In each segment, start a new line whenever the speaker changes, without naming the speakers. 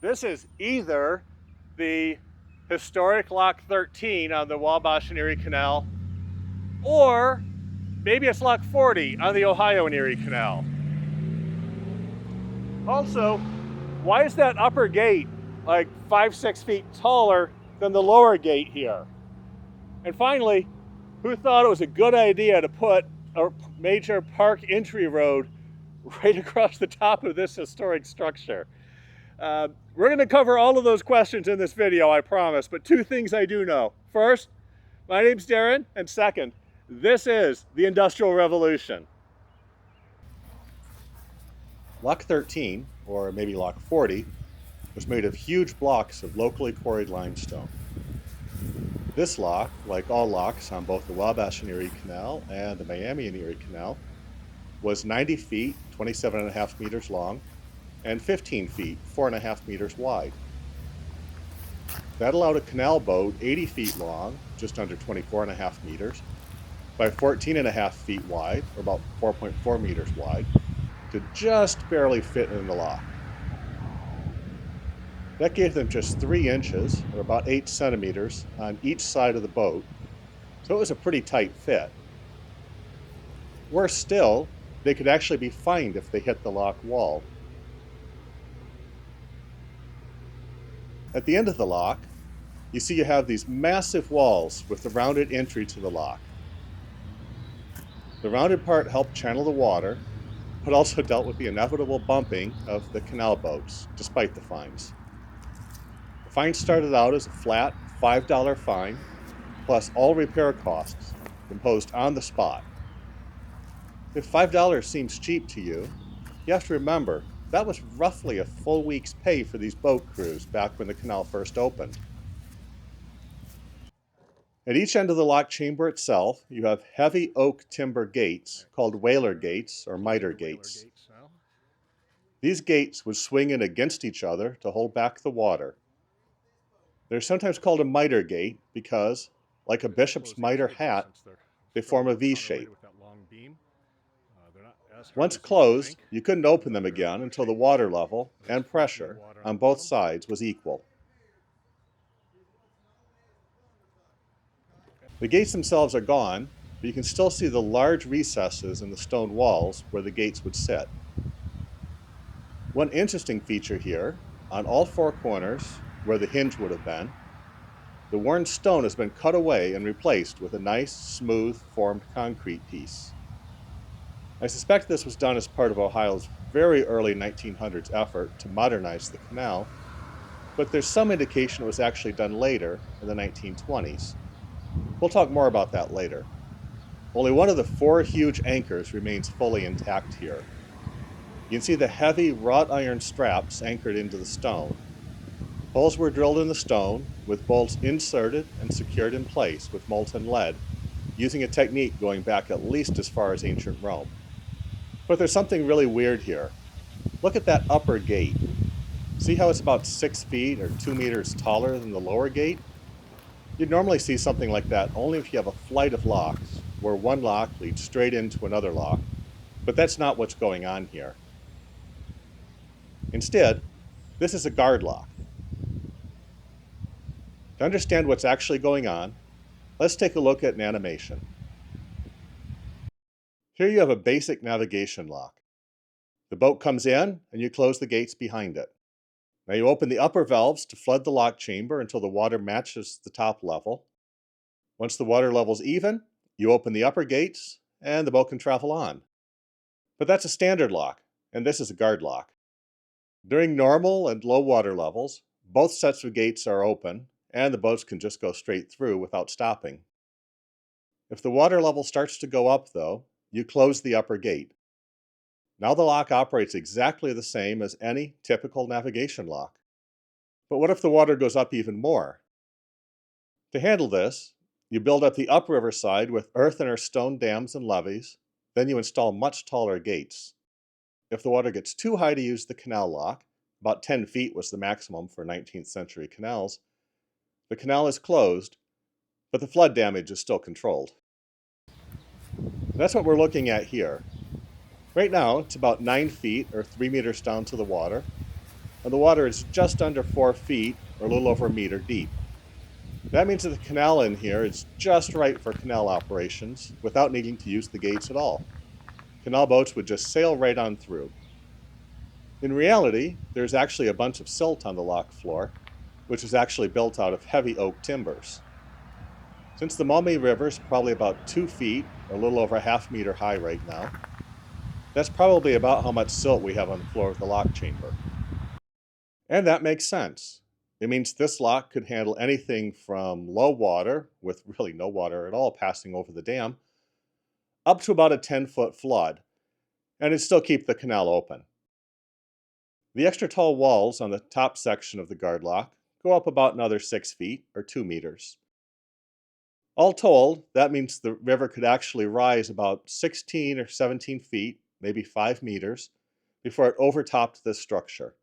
This is either the historic Lock 13 on the Wabash and Erie Canal, or maybe it's Lock 40 on the Ohio and Erie Canal. Also, why is that upper gate like 5-6 feet taller than the lower gate here? And finally, who thought it was a good idea to put a major park entry road right across the top of this historic structure? We're going to cover all of those questions in this video, I promise, but two things I do know. First, my name's Darren, and second, this is the Industrial Revolution. Lock 13, or maybe Lock 40, was made of huge blocks of locally quarried limestone. This lock, like all locks on both the Wabash and Erie Canal and the Miami and Erie Canal, was 90 feet, 27.5 meters long, and 15 feet, 4.5 meters wide. That allowed a canal boat 80 feet long, just under 24.5 meters, by 14.5 feet wide, or about 4.4 meters wide, to just barely fit in the lock. That gave them just 3 inches, or about 8 centimeters, on each side of the boat, so it was a pretty tight fit. Worse still, they could actually be fined if they hit the lock wall. At the end of the lock, you see you have these massive walls with the rounded entry to the lock. The rounded part helped channel the water, but also dealt with the inevitable bumping of the canal boats, despite the fines. The fine started out as a flat $5 fine, plus all repair costs, imposed on the spot. If $5 seems cheap to you, you have to remember that was roughly a full week's pay for these boat crews back when the canal first opened. At each end of the lock chamber itself, you have heavy oak timber gates called whaler gates or miter gates. These gates would swing in against each other to hold back the water. They're sometimes called a miter gate because, like a bishop's miter hat, they form a V shape. Once closed, you couldn't open them again until the water level and pressure on both sides was equal. The gates themselves are gone, but you can still see the large recesses in the stone walls where the gates would sit. One interesting feature here, on all 4 corners, where the hinge would have been, the worn stone has been cut away and replaced with a nice, smooth, formed concrete piece. I suspect this was done as part of Ohio's very early 1900s effort to modernize the canal, but there's some indication it was actually done later, in the 1920s. We'll talk more about that later. Only one of the 4 huge anchors remains fully intact here. You can see the heavy wrought iron straps anchored into the stone. Holes were drilled in the stone, with bolts inserted and secured in place with molten lead, using a technique going back at least as far as ancient Rome. But there's something really weird here. Look at that upper gate. See how it's about 6 feet or 2 meters taller than the lower gate? You'd normally see something like that only if you have a flight of locks, where one lock leads straight into another lock, but that's not what's going on here. Instead, this is a guard lock. To understand what's actually going on, let's take a look at an animation. Here you have a basic navigation lock. The boat comes in and you close the gates behind it. Now you open the upper valves to flood the lock chamber until the water matches the top level. Once the water level's even, you open the upper gates and the boat can travel on. But that's a standard lock, and this is a guard lock. During normal and low water levels, both sets of gates are open and the boats can just go straight through without stopping. If the water level starts to go up though, you close the upper gate. Now the lock operates exactly the same as any typical navigation lock. But what if the water goes up even more? To handle this, you build up the upriver side with earthen or stone dams and levees, then you install much taller gates. If the water gets too high to use the canal lock, about 10 feet was the maximum for 19th century canals, the canal is closed, but the flood damage is still controlled. That's what we're looking at here. Right now, it's about 9 feet or 3 meters down to the water. and the water is just under 4 feet or a little over a meter deep. That means that the canal in here is just right for canal operations without needing to use the gates at all. Canal boats would just sail right on through. In reality, there's actually a bunch of silt on the lock floor, which is actually built out of heavy oak timbers. Since the Maumee River is probably about 2 feet, or a little over a half meter high right now, that's probably about how much silt we have on the floor of the lock chamber. And that makes sense. It means this lock could handle anything from low water, with really no water at all passing over the dam, up to about a 10-foot flood, and it'd still keep the canal open. The extra tall walls on the top section of the guard lock go up about another 6 feet, or 2 meters. All told, that means the river could actually rise about 16 or 17 feet, maybe 5 meters, before it overtopped this structure.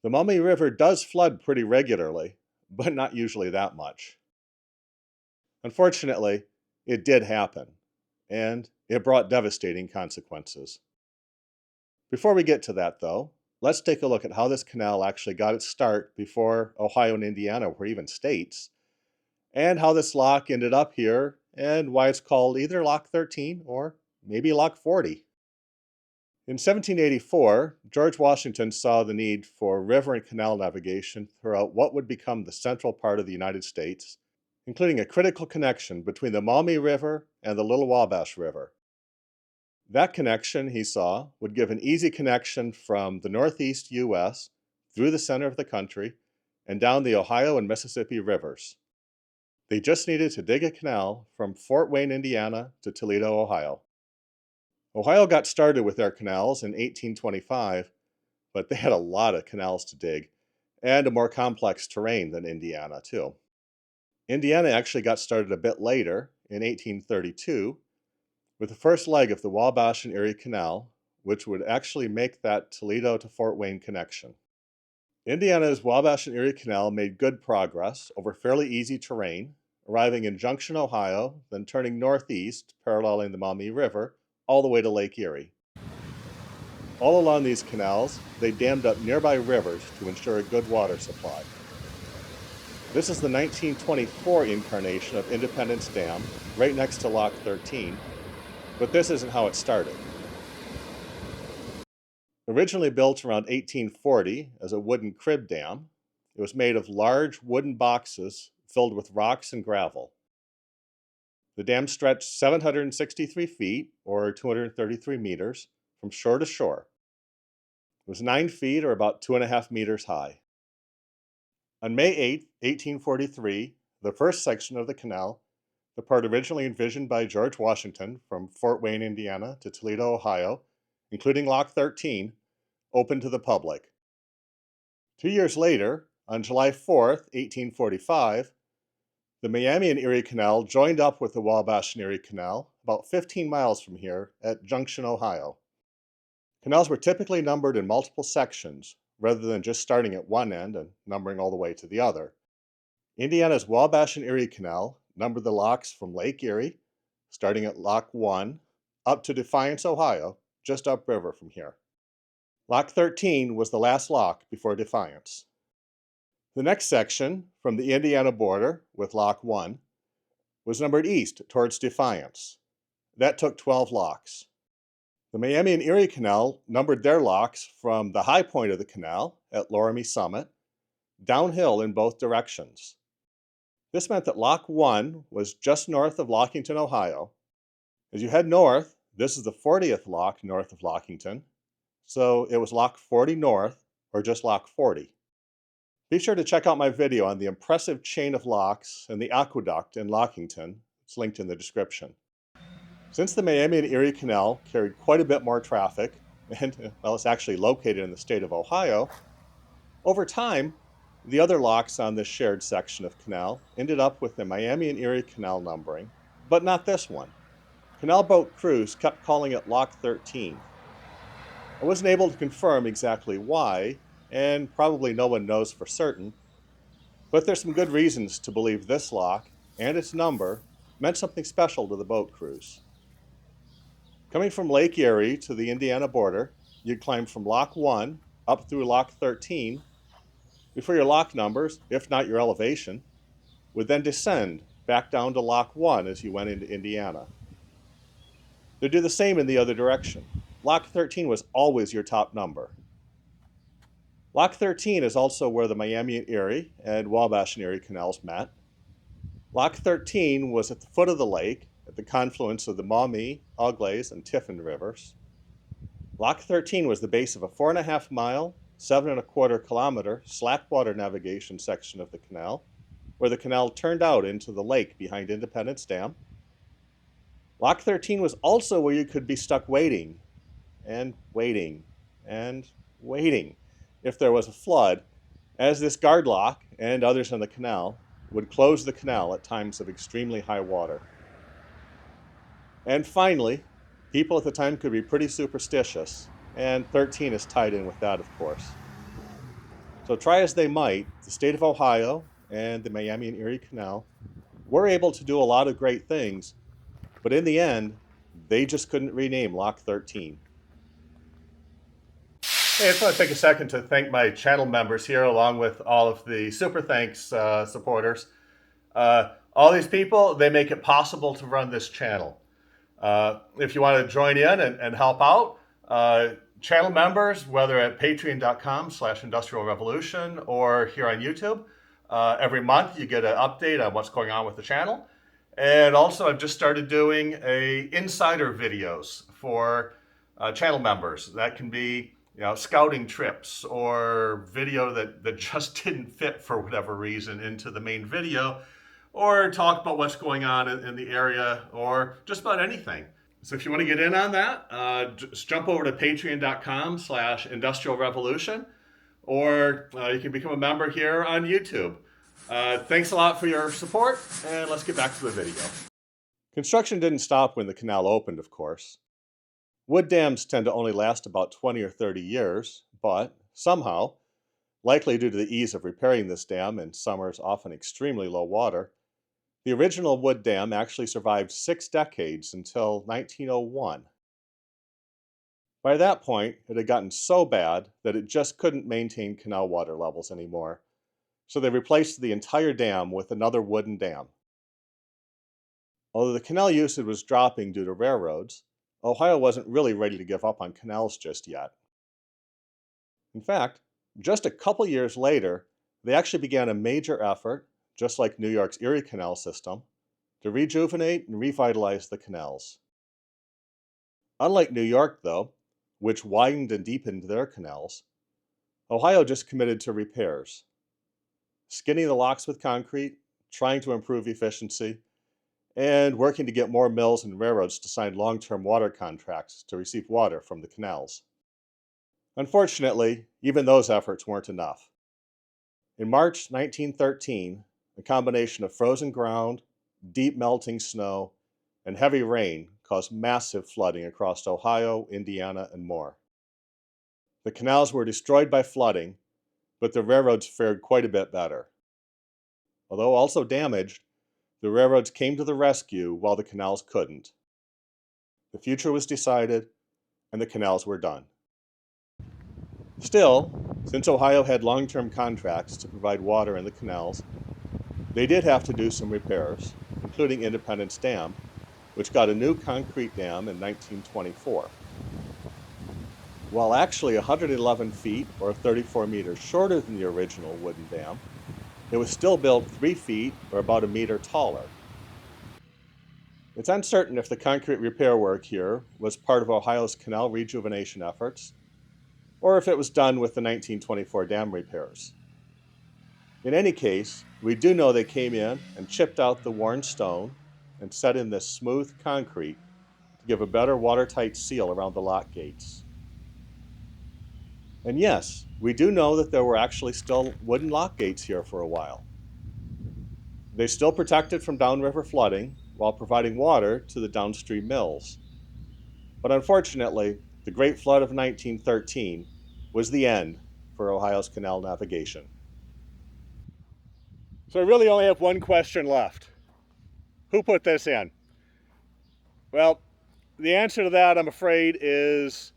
The Maumee River does flood pretty regularly, but not usually that much. Unfortunately, it did happen, and it brought devastating consequences. Before we get to that, though, let's take a look at how this canal actually got its start before Ohio and Indiana were even states, and how this lock ended up here, and why it's called either Lock 13 or maybe Lock 40. In 1784, George Washington saw the need for river and canal navigation throughout what would become the central part of the United States, including a critical connection between the Maumee River and the Little Wabash River. That connection, he saw, would give an easy connection from the northeast U.S. through the center of the country and down the Ohio and Mississippi rivers. They just needed to dig a canal from Fort Wayne, Indiana to Toledo, Ohio. Ohio got started with their canals in 1825, but they had a lot of canals to dig and a more complex terrain than Indiana, too. Indiana actually got started a bit later, in 1832, with the first leg of the Wabash and Erie Canal, which would actually make that Toledo to Fort Wayne connection. Indiana's Wabash and Erie Canal made good progress over fairly easy terrain, arriving in Junction, Ohio, then turning northeast, paralleling the Maumee River, all the way to Lake Erie. All along these canals, they dammed up nearby rivers to ensure a good water supply. This is the 1924 incarnation of Independence Dam, right next to Lock 13, but this isn't how it started. Originally built around 1840 as a wooden crib dam, it was made of large wooden boxes filled with rocks and gravel. The dam stretched 763 feet, or 233 meters, from shore to shore. It was 9 feet, or about 2.5 meters high. On May 8, 1843, the first section of the canal, the part originally envisioned by George Washington from Fort Wayne, Indiana to Toledo, Ohio, including Lock 13, opened to the public. 2 years later, on July 4, 1845, the Miami and Erie Canal joined up with the Wabash and Erie Canal about 15 miles from here at Junction, Ohio. Canals were typically numbered in multiple sections, rather than just starting at one end and numbering all the way to the other. Indiana's Wabash and Erie Canal numbered the locks from Lake Erie, starting at Lock 1, up to Defiance, Ohio, just upriver from here. Lock 13 was the last lock before Defiance. The next section, from the Indiana border with Lock 1, was numbered east towards Defiance. That took 12 locks. The Miami and Erie Canal numbered their locks from the high point of the canal at Loramie Summit, downhill in both directions. This meant that Lock 1 was just north of Lockington, Ohio. As you head north, this is the 40th lock north of Lockington, so it was Lock 40 north, or just Lock 40. Be sure to check out my video on the impressive chain of locks and the aqueduct in Lockington. It's linked in the description. Since the Miami and Erie Canal carried quite a bit more traffic, and well, it's actually located in the state of Ohio, over time, the other locks on this shared section of canal ended up with the Miami and Erie Canal numbering, but not this one. Canal boat crews kept calling it Lock 13. I wasn't able to confirm exactly why, and probably no one knows for certain, but there's some good reasons to believe this lock and its number meant something special to the boat crews. Coming from Lake Erie to the Indiana border, you'd climb from Lock 1 up through Lock 13 before your lock numbers, if not your elevation, would then descend back down to Lock 1 as you went into Indiana. They'd do the same in the other direction. Lock 13 was always your top number. Lock 13 is also where the Miami Erie and Wabash Erie Canals met. Lock 13 was at the foot of the lake, at the confluence of the Maumee, Auglaize, and Tiffin rivers. Lock 13 was the base of a 4.5 mile, 7.25 kilometer slackwater navigation section of the canal, where the canal turned out into the lake behind Independence Dam. Lock 13 was also where you could be stuck waiting and waiting and waiting if there was a flood, as this guard lock and others on the canal would close the canal at times of extremely high water. And finally, people at the time could be pretty superstitious, and 13 is tied in with that, of course. So try as they might, the state of Ohio and the Miami and Erie Canal were able to do a lot of great things, but in the end, they just couldn't rename Lock 13. Hey, I just want to take a second to thank my channel members here, along with all of the Super Thanks supporters. All these people, they make it possible to run this channel. If you want to join in and help out, channel members, whether at patreon.com/Industrial Revolution or here on YouTube, every month you get an update on what's going on with the channel. And also, I've just started doing insider videos for channel members. That can be scouting trips or video that just didn't fit for whatever reason into the main video, or talk about what's going on in the area, or just about anything. So if you want to get in on that, just jump over to patreon.com/Industrial Revolution, or you can become a member here on YouTube. Thanks a lot for your support, and let's get back to the video. Construction didn't stop when the canal opened, of course. Wood dams tend to only last about 20 or 30 years, but somehow, likely due to the ease of repairing this dam in summers often extremely low water, the original wood dam actually survived 6 decades until 1901. By that point, it had gotten so bad that it just couldn't maintain canal water levels anymore, so they replaced the entire dam with another wooden dam. Although the canal usage was dropping due to railroads, Ohio wasn't really ready to give up on canals just yet. In fact, just a couple years later, they actually began a major effort, just like New York's Erie Canal system, to rejuvenate and revitalize the canals. Unlike New York, though, which widened and deepened their canals, Ohio just committed to repairs, skinning the locks with concrete, trying to improve efficiency, and working to get more mills and railroads to sign long-term water contracts to receive water from the canals. Unfortunately, even those efforts weren't enough. In March 1913, a combination of frozen ground, deep melting snow, and heavy rain caused massive flooding across Ohio, Indiana, and more. The canals were destroyed by flooding, but the railroads fared quite a bit better. Although also damaged, the railroads came to the rescue while the canals couldn't. The future was decided, and the canals were done. Still, since Ohio had long-term contracts to provide water in the canals, they did have to do some repairs, including Independence Dam, which got a new concrete dam in 1924. While actually 111 feet or 34 meters shorter than the original wooden dam, it was still built 3 feet or about a meter taller. It's uncertain if the concrete repair work here was part of Ohio's canal rejuvenation efforts, or if it was done with the 1924 dam repairs. In any case, we do know they came in and chipped out the worn stone and set in this smooth concrete to give a better watertight seal around the lock gates. And yes, we do know that there were actually still wooden lock gates here for a while. They still protected from downriver flooding while providing water to the downstream mills. But unfortunately, the Great Flood of 1913 was the end for Ohio's canal navigation. So I really only have one question left. Who put this in? Well, the answer to that, I'm afraid, is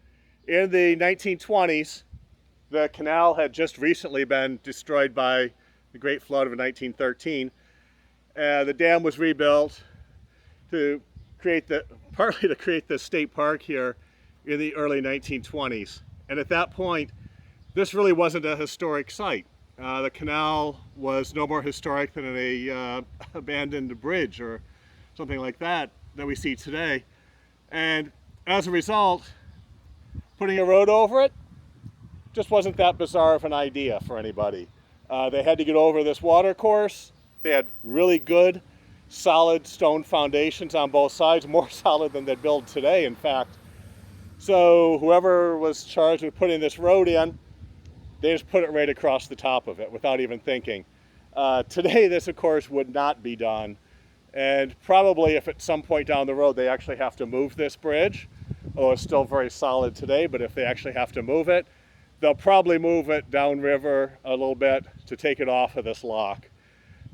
in the 1920s, The canal had just recently been destroyed by the Great Flood of 1913. The dam was rebuilt to partly to create the state park here in the early 1920s. And at that point, this really wasn't a historic site. The canal was no more historic than a abandoned bridge or something like that we see today. And as a result, putting a road over it just wasn't that bizarre of an idea for anybody. They had to get over this water course. They had really good, solid stone foundations on both sides, more solid than they'd build today, in fact. So whoever was charged with putting this road in, they just put it right across the top of it without even thinking. Today, this, of course, would not be done. And probably if at some point down the road they actually have to move this bridge, it's still very solid today, but if they actually have to move it, they'll probably move it downriver a little bit to take it off of this lock.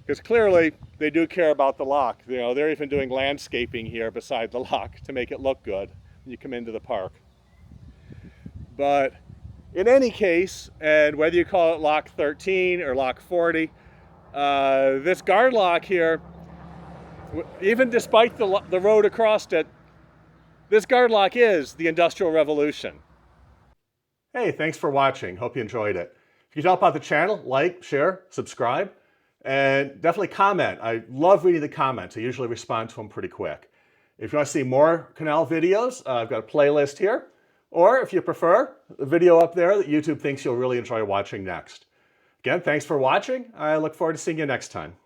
Because clearly they do care about the lock. You know, they're even doing landscaping here beside the lock to make it look good when you come into the park. But in any case, and whether you call it lock 13 or lock 40, this guard lock here, even despite the road across it, this guard lock is the Industrial Revolution. Hey, thanks for watching. Hope you enjoyed it. If you could help out the channel, like, share, subscribe, and definitely comment. I love reading the comments. I usually respond to them pretty quick. If you want to see more canal videos, I've got a playlist here. Or if you prefer, the video up there that YouTube thinks you'll really enjoy watching next. Again, thanks for watching. I look forward to seeing you next time.